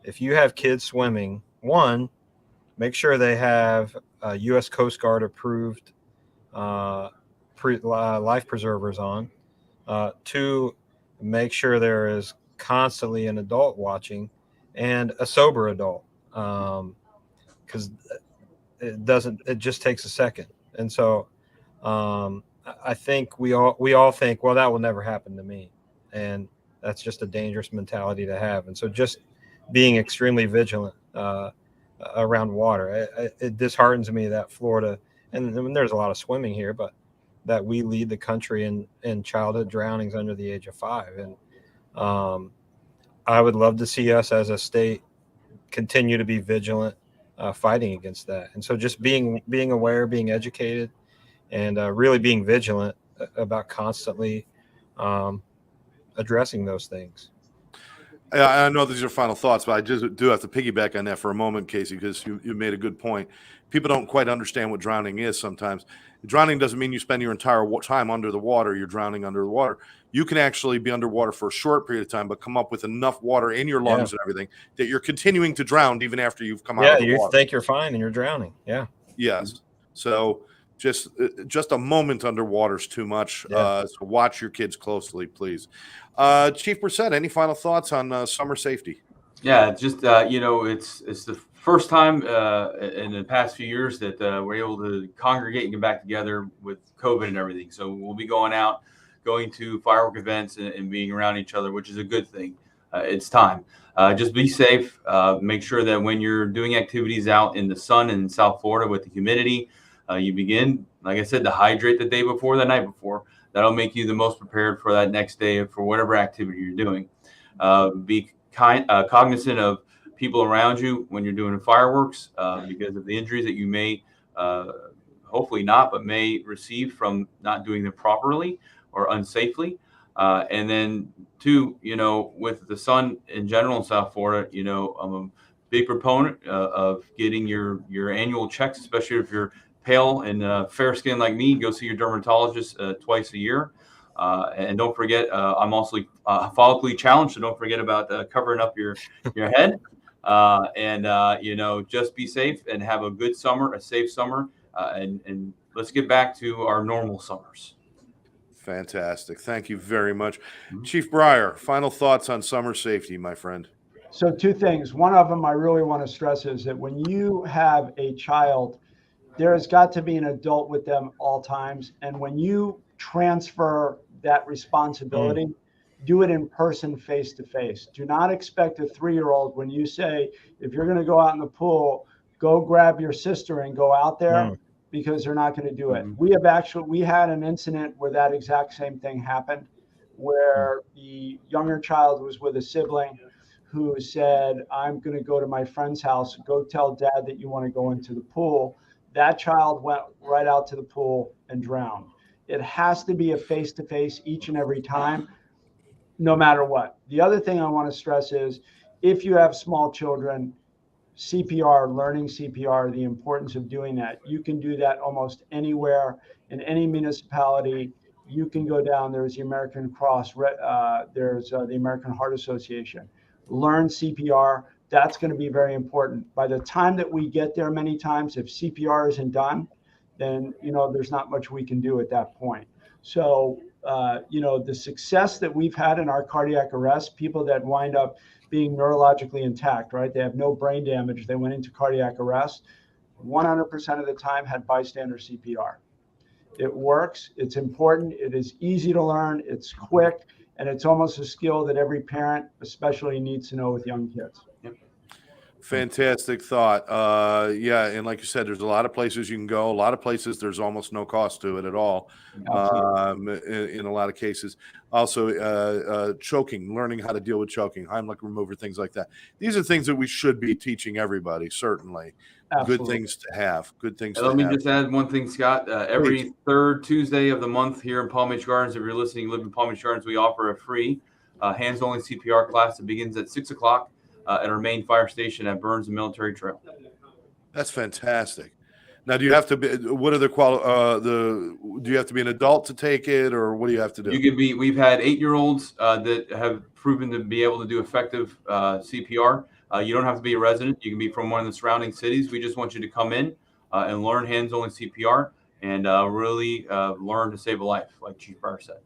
if you have kids swimming, one, make sure they have U.S. Coast Guard approved life preservers on. 2, make sure there is constantly an adult watching and a sober adult, because it just takes a second. And so I think we all think, well, that will never happen to me, and that's just a dangerous mentality to have. And so just being extremely vigilant around water, it disheartens me that Florida, and there's a lot of swimming here, but that we lead the country in childhood drownings under the age of 5. And I would love to see us as a state continue to be vigilant, fighting against that. And so just being aware, being educated, and really being vigilant about constantly addressing those things. I know these are final thoughts, but I just do have to piggyback on that for a moment, Casey, because you made a good point. People don't quite understand what drowning is sometimes. Drowning doesn't mean you spend your entire time under the water. You're drowning under the water. You can actually be underwater for a short period of time, but come up with enough water in your lungs and everything that you're continuing to drown even after you've come out of the water. You think you're fine and you're drowning. Yeah. Yes. So just a moment underwater is too much. So watch your kids closely, please. Chief Brissett, any final thoughts on summer safety? Yeah, just it's the first time in the past few years that we're able to congregate and get back together with COVID and everything. So we'll be going to firework events and being around each other, which is a good thing. It's time. Just be safe. Make sure that when you're doing activities out in the sun in South Florida with the humidity, you begin, like I said, to hydrate the day before, the night before. That'll make you the most prepared for that next day for whatever activity you're doing. Be cognizant of people around you when you're doing fireworks because of the injuries that you may, hopefully not, but may receive from not doing them properly or unsafely. And then two, with the sun in general in South Florida, I'm a big proponent of getting your annual checks, especially if you're pale and fair skin like me. Go see your dermatologist twice a year. And don't forget, I'm also follically challenged, so don't forget about covering up your head. Just be safe and have a good summer, a safe summer, and let's get back to our normal summers. Fantastic. Thank you very much. Chief Bryer, final thoughts on summer safety, my friend. So two things. One of them I really want to stress is that when you have a child, there has got to be an adult with them all times. And when you transfer that responsibility, do it in person, face to face. Do not expect a 3-year-old when you say, if you're going to go out in the pool, go grab your sister and go out there, because they're not going to do it. We had an incident where that exact same thing happened, where the younger child was with a sibling who said, I'm going to go to my friend's house, go tell dad that you want to go into the pool. That child went right out to the pool and drowned. It has to be a face-to-face each and every time, no matter what. The other thing I want to stress is if you have small children, CPR, learning CPR, the importance of doing that. You can do that almost anywhere in any municipality. You can go down. There's the American Cross. There's the American Heart Association. Learn CPR. That's going to be very important. By the time that we get there, many times, if CPR isn't done, then there's not much we can do at that point. So the success that we've had in our cardiac arrest, people that wind up being neurologically intact, right? They have no brain damage. They went into cardiac arrest. 100% of the time had bystander CPR. It works. It's important. It is easy to learn. It's quick. And it's almost a skill that every parent especially needs to know with young kids. Fantastic thought. And like you said, there's a lot of places you can go. A lot of places there's almost no cost to it at all. In a lot of cases. Also, choking, learning how to deal with choking, Heimlich remover, things like that. These are things that we should be teaching everybody. Certainly, good things to have. Good things. Let me just add one thing, Scott. Every third Tuesday of the month here in Palm Beach Gardens, if you're listening, live in Palm Beach Gardens, we offer a free hands-only CPR class that begins at 6:00. At our main fire station at Burns and Military Trail. That's fantastic. Now, do you have to be? What are do you have to be an adult to take it, or what do you have to do? You can be. We've had 8-year-olds that have proven to be able to do effective CPR. You don't have to be a resident. You can be from one of the surrounding cities. We just want you to come in and learn hands-only CPR and really learn to save a life, like Chief Bryer said.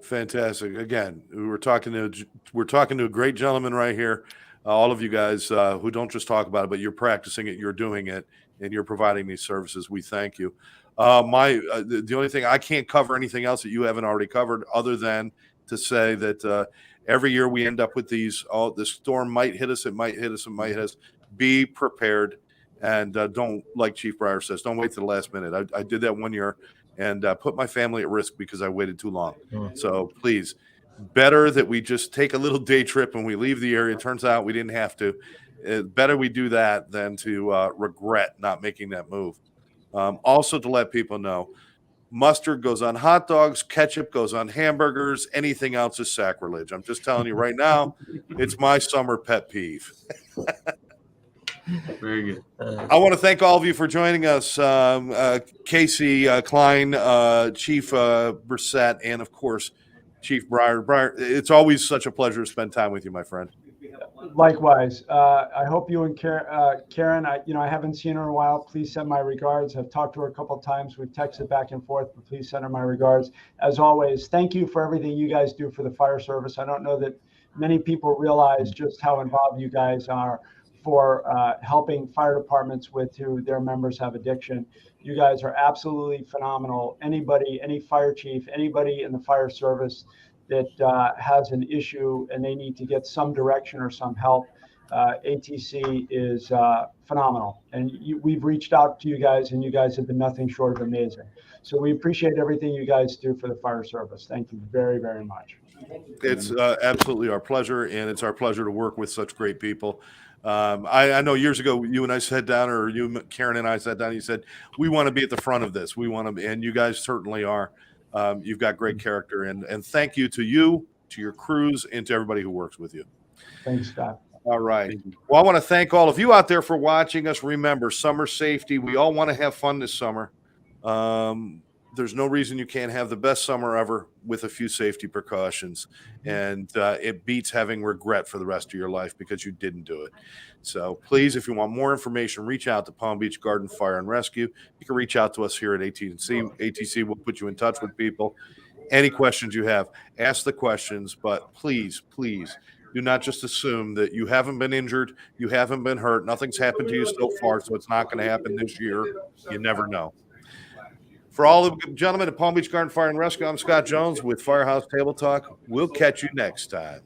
Fantastic. Again, we're talking to a great gentleman right here. All of you guys who don't just talk about it, but you're practicing it, you're doing it, and you're providing these services. We thank you. The only thing, I can't cover anything else that you haven't already covered other than to say that every year we end up with these, the storm might hit us, it might hit us, it might hit us. Be prepared, and don't, like Chief Bryer says, don't wait to the last minute. I did that one year and put my family at risk because I waited too long. So please, better that we just take a little day trip and we leave the area. It turns out we didn't have to. Better we do that than to regret not making that move. Also, to let people know, mustard goes on hot dogs, ketchup goes on hamburgers, anything else is sacrilege. I'm just telling you right now, it's my summer pet peeve. Very good. I want to thank all of you for joining us. Casey Klein, Chief Brissett, and of course, Chief Bryer. Bryer, it's always such a pleasure to spend time with you, my friend. Likewise. I hope you and Karen, I haven't seen her in a while. Please send my regards. I've talked to her a couple of times. We've texted back and forth, but please send her my regards. As always, thank you for everything you guys do for the fire service. I don't know that many people realize just how involved you guys are for helping fire departments with who their members have addiction. You guys are absolutely phenomenal. Anybody, any fire chief, anybody in the fire service that has an issue and they need to get some direction or some help, ATC is phenomenal. And we've reached out to you guys, and you guys have been nothing short of amazing. So we appreciate everything you guys do for the fire service. Thank you very, very much. It's absolutely our pleasure, and it's our pleasure to work with such great people. I know years ago you and I sat down, or Karen and I sat down, and you said, we want to be at the front of this. We want to be, and you guys certainly are. You've got great character, and thank you to you, to your crews, and to everybody who works with you. Thanks, Scott. All right. Well, I want to thank all of you out there for watching us. Remember, summer safety. We all want to have fun this summer. There's no reason you can't have the best summer ever with a few safety precautions. And it beats having regret for the rest of your life because you didn't do it. So please, if you want more information, reach out to Palm Beach Garden Fire and Rescue. You can reach out to us here at ATC. ATC will put you in touch with people. Any questions you have, ask the questions, but please, please do not just assume that you haven't been injured, you haven't been hurt, nothing's happened to you so far, so it's not going to happen this year. You never know. For all the gentlemen at Palm Beach Garden Fire and Rescue, I'm Scott Jones with FireHouse Table Talk. We'll catch you next time.